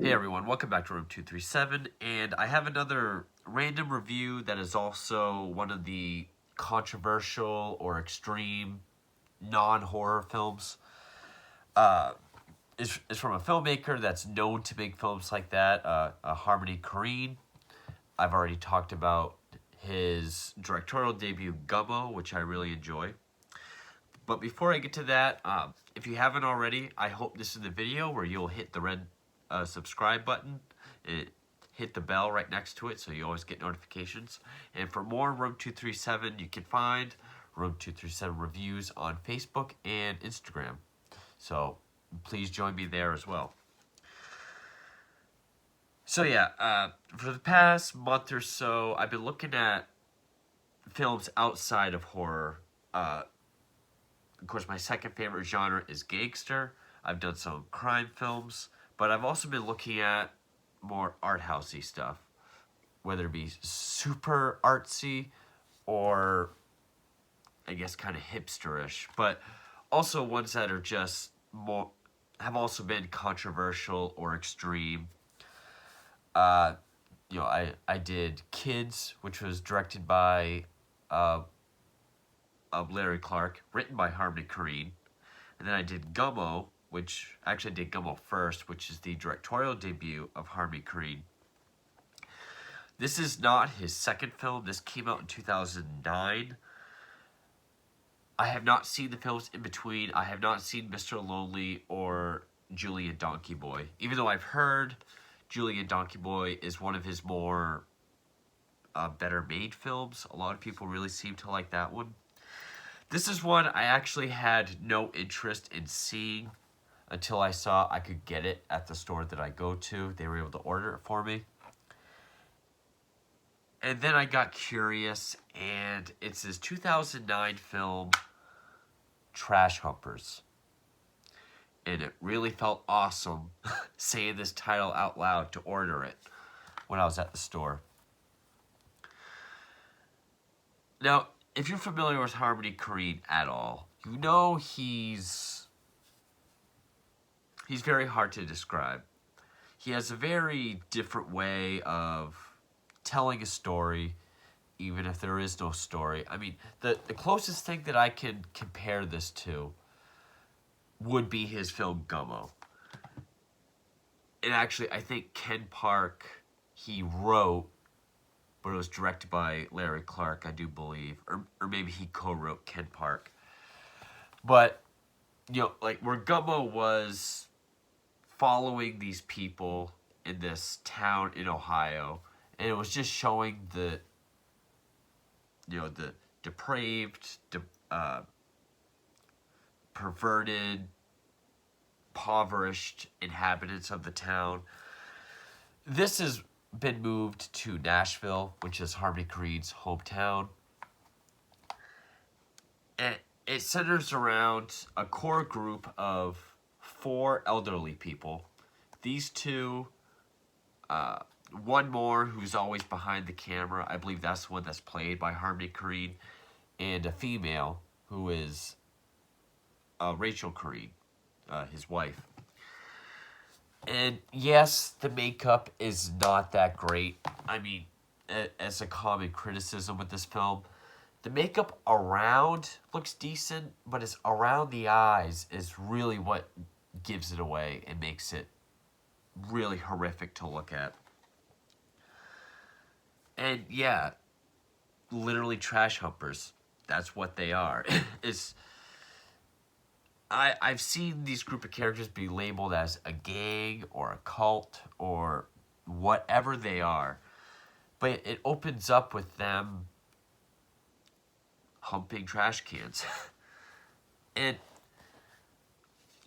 Hey everyone, welcome back to Room 237, and I have another random review that is also one of the controversial or extreme non-horror films. It's from a filmmaker that's known to make films like that, Harmony Korine. I've already talked about his directorial debut, Gummo, which I really enjoy. But before I get to that, if you haven't already, I hope this is the video where you'll hit the red subscribe button, hit the bell right next to it so you always get notifications. And for more Room 237, you can find Room 237 reviews on Facebook and Instagram. So please join me there as well. So yeah, for the past month or so, I've been looking at films outside of horror. Of course, my second favorite genre is gangster. I've done some crime films, but I've also been looking at more art housey stuff, whether it be super artsy or I guess kind of hipsterish, but also ones that are just more, have also been controversial or extreme. I did Kids, which was directed by Larry Clark, written by Harmony Korine. And then I did Gummo, which actually I did Gummo first, which is the directorial debut of Harmony Korine. This is not his second film. This came out in 2009. I have not seen the films in between. I have not seen Mr. Lonely or Julie and Donkey Boy, even though I've heard Julie and Donkey Boy is one of his more better made films. A lot of people really seem to like that one. This is one I actually had no interest in seeing until I saw I could get it at the store that I go to. They were able to order it for me. And then I got curious, and it's his 2009 film, Trash Humpers. And it really felt awesome saying this title out loud to order it when I was at the store. Now, if you're familiar with Harmony Korine at all, you know he's very hard to describe. He has a very different way of telling a story, even if there is no story. I mean, the closest thing that I can compare this to would be his film Gummo. And actually, I think Ken Park, he wrote, but it was directed by Larry Clark, I do believe. Or maybe he co-wrote Ken Park. But, like where Gummo was following these people in this town in Ohio, and it was just showing the depraved, perverted, impoverished inhabitants of the town. This has been moved to Nashville, which is Harmony Korine's hometown. And it centers around a core group of 4 elderly people. These two, one more who's always behind the camera. I believe that's the one that's played by Harmony Korine. And a female who is Rachel Korine, his wife. And yes, the makeup is not that great. I mean, as a common criticism with this film, the makeup around looks decent, but it's around the eyes is really what gives it away and makes it really horrific to look at. And yeah, literally trash humpers. That's what they are. I've seen these group of characters be labeled as a gang or a cult or whatever they are. But it opens up with them humping trash cans. And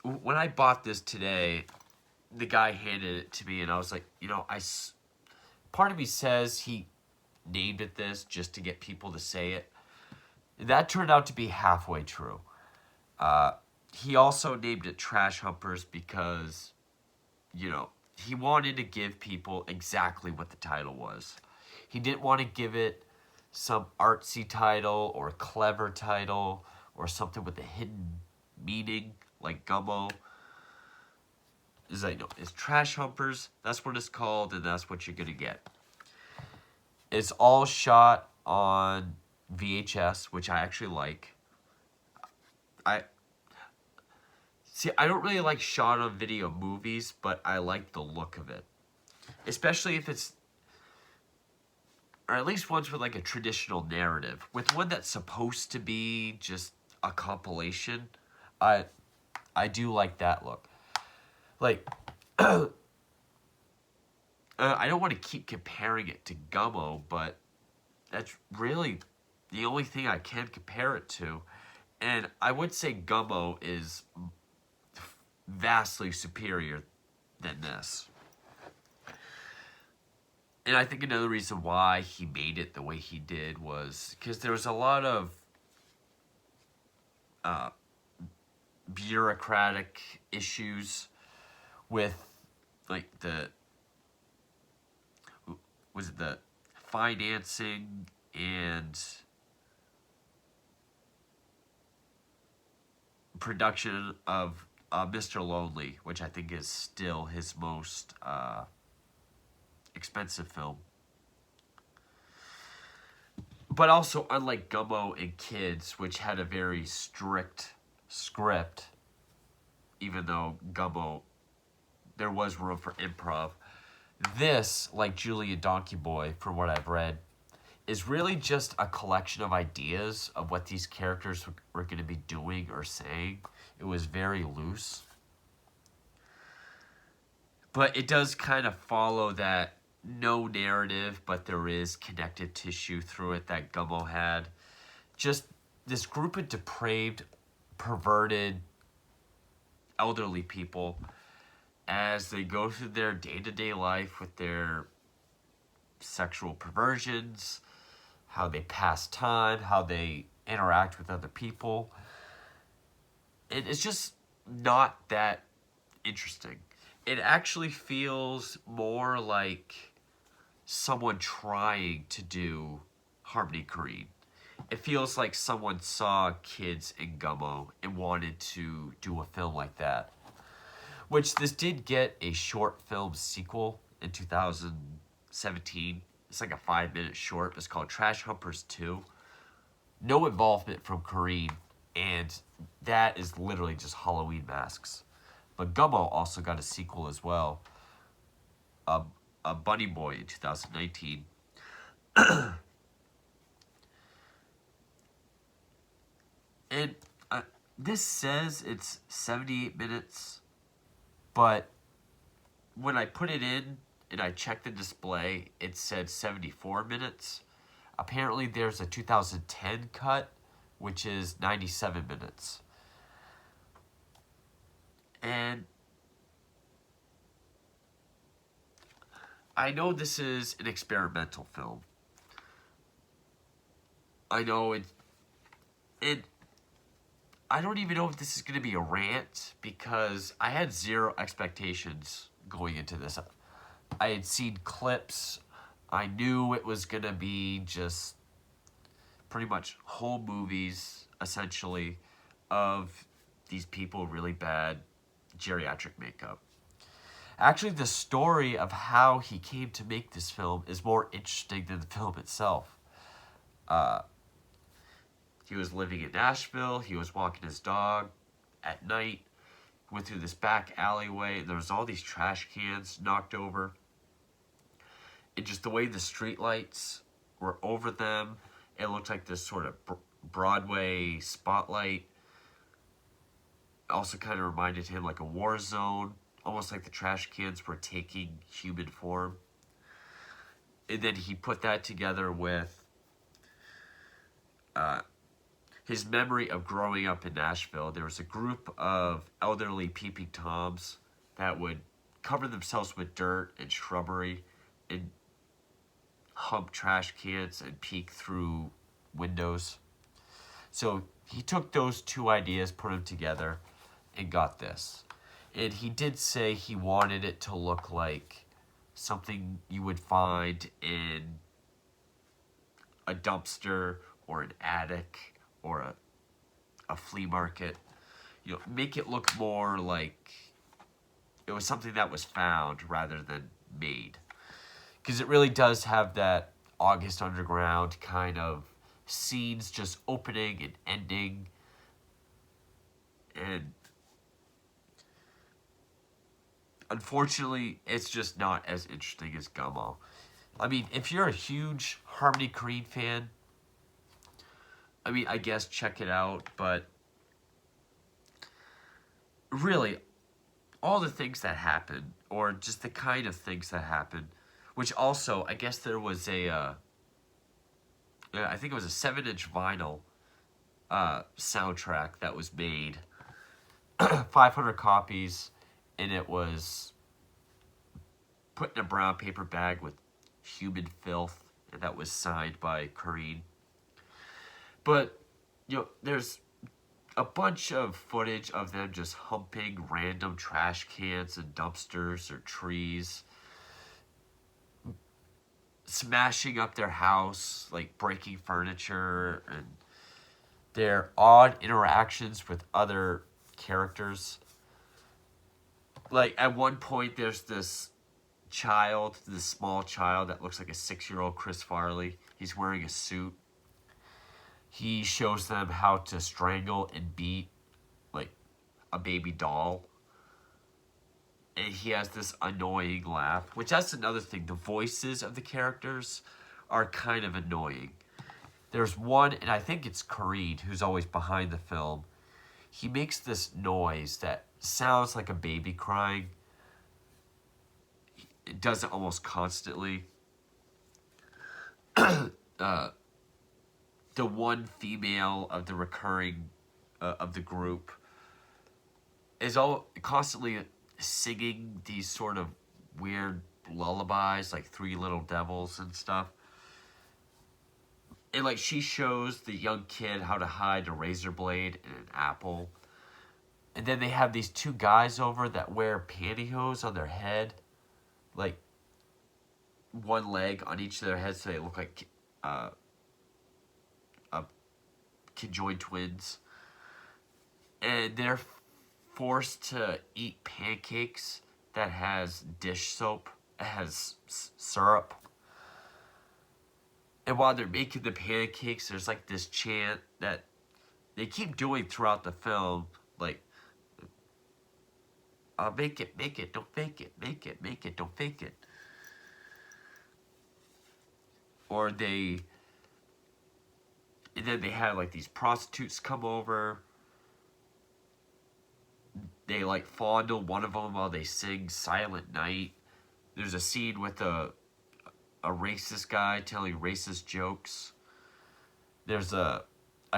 when I bought this today, the guy handed it to me and I was like, part of me says he named it this just to get people to say it. That turned out to be halfway true. He also named it Trash Humpers because, he wanted to give people exactly what the title was. He didn't want to give it some artsy title or clever title or something with a hidden meaning like Gummo. is like, no, it's Trash Humpers. That's what it's called, and that's what you're gonna get. It's all shot on VHS, which I actually like. I see. I don't really like shot on video movies, but I like the look of it, especially if it's, or at least ones with like a traditional narrative. With one that's supposed to be just a compilation, I do like that look. Like, I don't want to keep comparing it to Gummo, but that's really the only thing I can compare it to. And I would say Gummo is vastly superior than this. And I think another reason why he made it the way he did was because there was a lot of bureaucratic issues with, like, the financing and production of Mr. Lonely, which I think is still his most expensive film. But also, unlike Gummo and Kids, which had a very strict script, even though Gummo, there was room for improv, this, like Julie and Donkey Boy, from what I've read, is really just a collection of ideas of what these characters were going to be doing or saying. It was very loose. But it does kind of follow that no narrative, but there is connective tissue through it that Gummo had. Just this group of depraved, perverted, elderly people as they go through their day-to-day life with their sexual perversions, how they pass time, how they interact with other people. It's just not that interesting. It actually feels more like someone trying to do Harmony Korine. It feels like someone saw Kids in Gummo and wanted to do a film like that. Which this did get a short film sequel in 2017. It's like a 5-minute short. It's called Trash Humpers 2. No involvement from Korine, and that is literally just Halloween masks. But Gummo also got a sequel as well, a Bunny Boy in 2019. And this says it's 78 minutes, but when I put it in and I checked the display, it said 74 minutes. Apparently there's a 2010 cut, which is 97 minutes. And I know this is an experimental film. I know it I don't even know if this is going to be a rant, because I had zero expectations going into this. I had seen clips. I knew it was going to be just pretty much whole movies, essentially, of these people really bad geriatric makeup. Actually, the story of how he came to make this film is more interesting than the film itself. He was living in Nashville. He was walking his dog at night. Went through this back alleyway. There was all these trash cans knocked over. And just the way the street lights were over them, it looked like this sort of Broadway spotlight. Also kind of reminded him like a war zone. Almost like the trash cans were taking human form. And then he put that together with his memory of growing up in Nashville. There was a group of elderly peeping Toms that would cover themselves with dirt and shrubbery and hump trash cans and peek through windows. So he took those two ideas, put them together, and got this. And he did say he wanted it to look like something you would find in a dumpster or an attic or a flea market. You know, make it look more like it was something that was found rather than made. Because it really does have that August Underground kind of scenes just opening and ending. And unfortunately, it's just not as interesting as Gummo. I mean, if you're a huge Harmony Korine fan, I mean, I guess check it out, but really, all the things that happen, or just the kind of things that happen, which also, I guess there was I think it was a 7-inch vinyl soundtrack that was made, 500 copies, and it was put in a brown paper bag with human filth, and that was signed by Korine. But, there's a bunch of footage of them just humping random trash cans and dumpsters or trees, smashing up their house, like breaking furniture, and their odd interactions with other characters. Like, at one point, there's this small child that looks like a 6-year-old Chris Farley. He's wearing a suit. He shows them how to strangle and beat, like, a baby doll. And he has this annoying laugh, which that's another thing. The voices of the characters are kind of annoying. There's one, and I think it's Korine, who's always behind the film. He makes this noise that sounds like a baby crying. It does it almost constantly. The one female of the recurring of the group is all constantly singing these sort of weird lullabies, like Three Little Devils and stuff. And like she shows the young kid how to hide a razor blade and an apple. And then they have these two guys over that wear pantyhose on their head, like one leg on each of their heads, so they look like conjoined twins. And they're forced to eat pancakes that has dish soap, it has syrup. And while they're making the pancakes, there's like this chant that they keep doing throughout the film, like, make it, don't fake it, make it, don't fake it. Or and then they had like these prostitutes come over. They like fondle one of them while they sing Silent Night. There's a scene with a racist guy telling racist jokes. There's a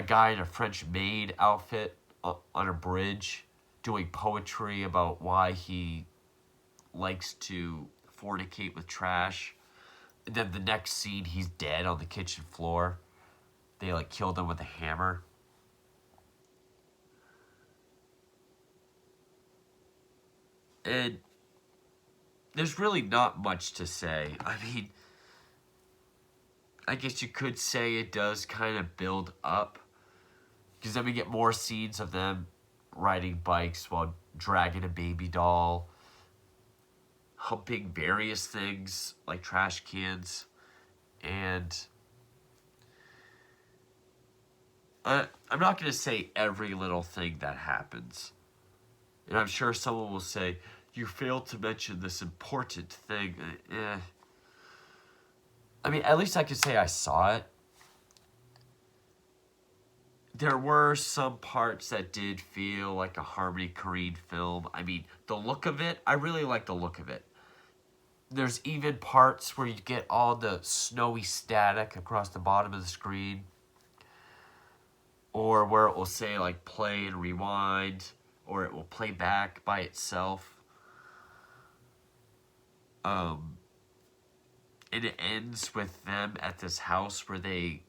guy in a French maid outfit on a bridge doing poetry about why he likes to fornicate with trash. And then the next scene, he's dead on the kitchen floor. They like killed him with a hammer. And there's really not much to say. I mean, I guess you could say it does kind of build up, because then we get more scenes of them riding bikes while dragging a baby doll, humping various things like trash cans, and I'm not going to say every little thing that happens. And I'm sure someone will say, you failed to mention this important thing. I mean, at least I could say I saw it. There were some parts that did feel like a Harmony Korine film. I mean, the look of it, I really like the look of it. There's even parts where you get all the snowy static across the bottom of the screen. Or where it will say, like, play and rewind. Or it will play back by itself. And it ends with them at this house where they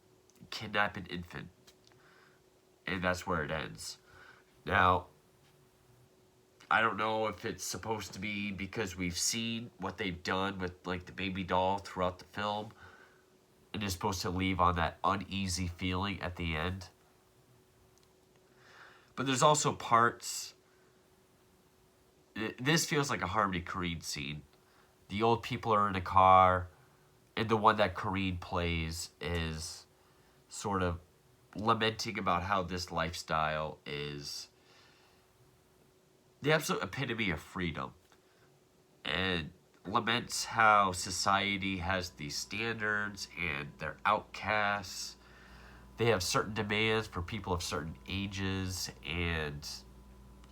kidnap an infant. And that's where it ends. Now, I don't know if it's supposed to be because we've seen what they've done with, like, the baby doll throughout the film. And it's supposed to leave on that uneasy feeling at the end. But there's also parts This feels like a Harmony Korine scene. The old people are in a car, and the one that Korine plays is sort of lamenting about how this lifestyle is the absolute epitome of freedom, and laments how society has these standards and they're outcasts. They have certain demands for people of certain ages, and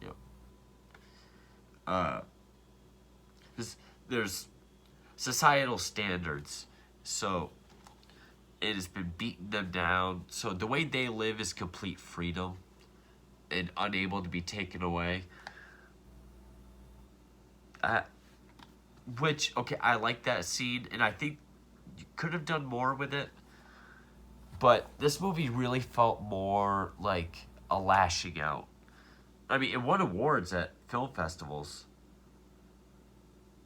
you know, uh, there's societal standards. So it has been beating them down. So the way they live is complete freedom and unable to be taken away. Uh, which, okay, I like that scene, and I think you could have done more with it. But this movie really felt more like a lashing out. I mean, it won awards at film festivals.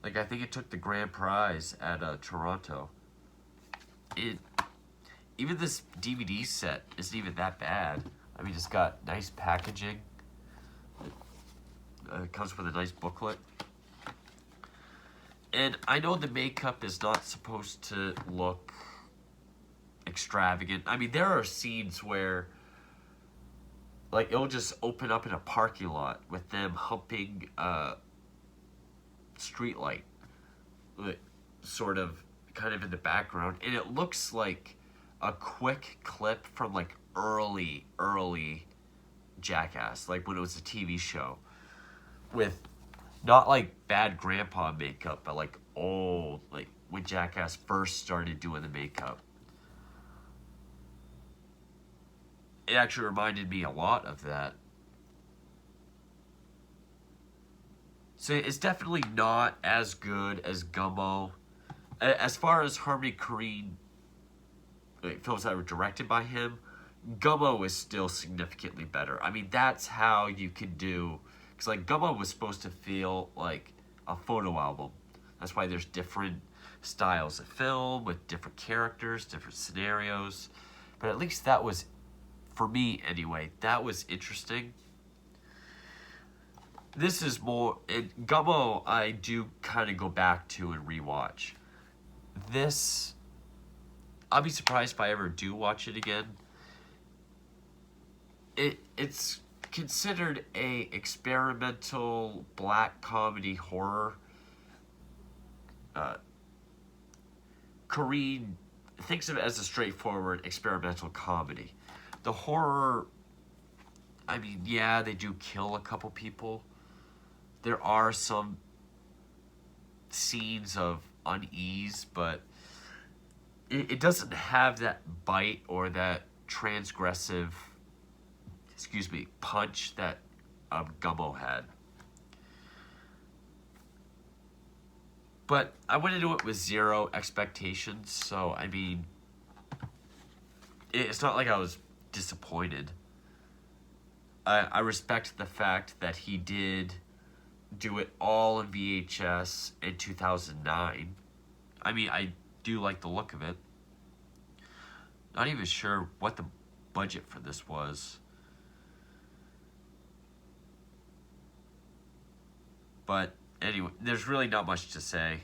Like, I think it took the grand prize at Toronto. It Even this DVD set isn't even that bad. I mean, it's got nice packaging. It comes with a nice booklet. And I know the makeup is not supposed to look extravagant. I mean, there are scenes where, like, it'll just open up in a parking lot with them humping a street light, like, sort of, kind of in the background. And it looks like a quick clip from, like, early Jackass, like when it was a TV show, with not like bad grandpa makeup, but like old, like when Jackass first started doing the makeup. It actually reminded me a lot of that. So it's definitely not as good as Gummo. As far as Harmony Korine, like, films that were directed by him, Gummo is still significantly better. I mean, that's how you could do... Because, like, Gummo was supposed to feel like a photo album. That's why there's different styles of film with different characters, different scenarios. But at least that was, for me anyway, that was interesting. This is more... Gummo, I do kind of go back to and rewatch. This... I'll be surprised if I ever do watch it again. It's considered a experimental black comedy horror. Korine thinks of it as a straightforward experimental comedy. The horror, I mean, yeah, they do kill a couple people. There are some scenes of unease, but it doesn't have that bite or that transgressive, punch that Gummo had. But I went into it with zero expectations, so I mean, it's not like I was disappointed. I respect the fact that he did do it all in VHS in 2009. I mean, I do like the look of it. Not even sure what the budget for this was. But anyway, there's really not much to say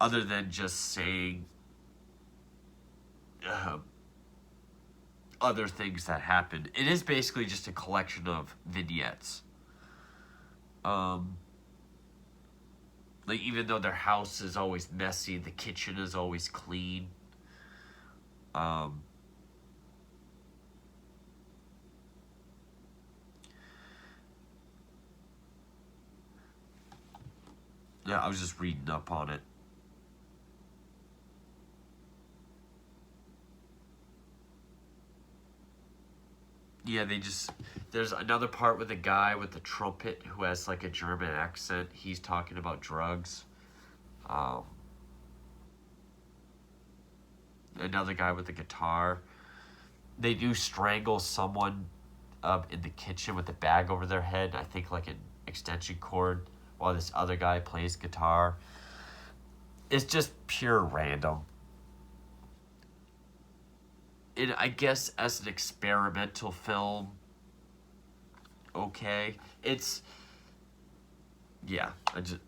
other than just saying other things that happened. It is basically just a collection of vignettes. Like, even though their house is always messy, the kitchen is always clean. Yeah, I was just reading up on it. Yeah, there's another part with a guy with a trumpet who has like a German accent. He's talking about drugs. Um, Another guy with a guitar. They do strangle someone in the kitchen with a bag over their head. I think like an extension cord, while this other guy plays guitar. It's just pure random. And I guess as an experimental film, okay, yeah, I just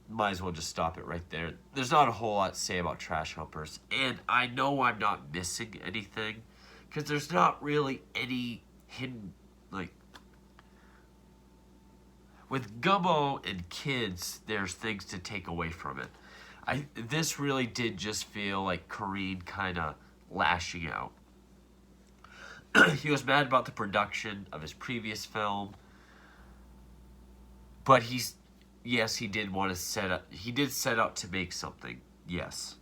might as well just stop it right there. There's not a whole lot to say about Trash Humpers, and I know I'm not missing anything because there's not really any hidden, like, with Gummo and kids, there's things to take away from it. This really did just feel like Korine kind of lashing out. He was mad about the production of his previous film, but yes, he did want to set out to make something, yes.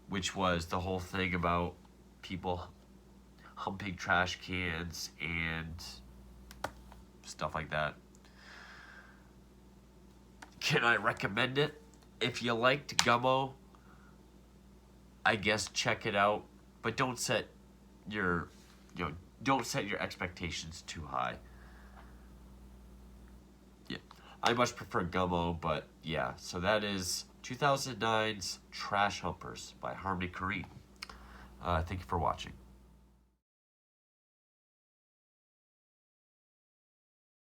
Which was the whole thing about people humping trash cans and stuff like that. Can I recommend it? If you liked Gummo, I guess check it out, but don't set your expectations too high. Yeah, I much prefer Gummo, but yeah. So that is 2009's Trash Humpers by Harmony Korine. Thank you for watching.